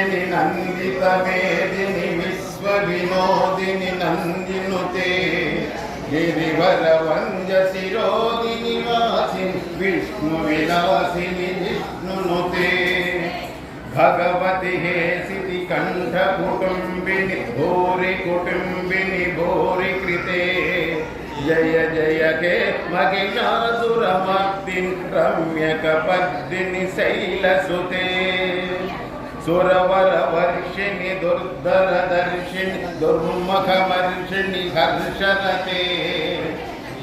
नन्दिनि नन्दित मेदिनि विश्व विनोदिनि नन्दिनुते गिरिवर वंज शिरोदिनि वासिनि विष्णु विलासिनि विष्णुनुते भगवति हे सिति कंठ कुटुंबिनि भूरि कुटुंबिनि भूरि कृते जय जय के महिषासुरमर्दिनि रम्यकपर्दिनि शैलसुते सुरवर वर्षिणि दुर्धर दर्शिनि दुर्मुखमर्षिणि हर्षरते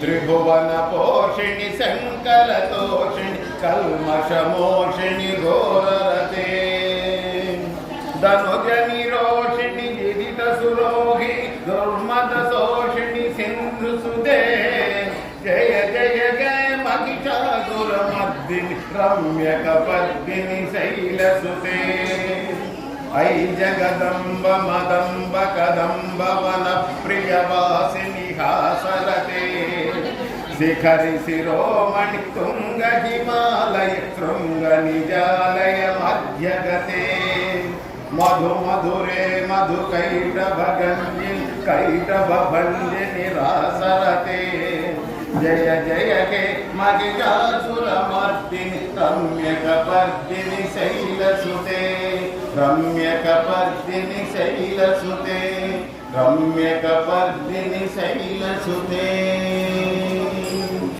त्रिभुवन पोषिणि शंकर तोषिणि कल्मषमोषिणि घोररते धनुज निरोषिणि विदित सुरोहि दुर्मद शोषिणि सिंधुसुते जय जय जय महिषासुरमर्दिनि रम्यकपर्दिनि शैलसुते ऐ जगदम्ब मदम्ब कदम्ब वन प्रियवासिनि हासरते शिखरि शिरोमणि तुंग हिमालय शृंग निजालय मध्यगते मधु मधुरे मधु कैटभ भंजनि रासरते जय जय के महिषासुरमर्दिनि रम्यकपर्दिनि शैलसुते रम्यकपर्दिनि शैलसुते रम्यकपर्दिनि शैलसुते।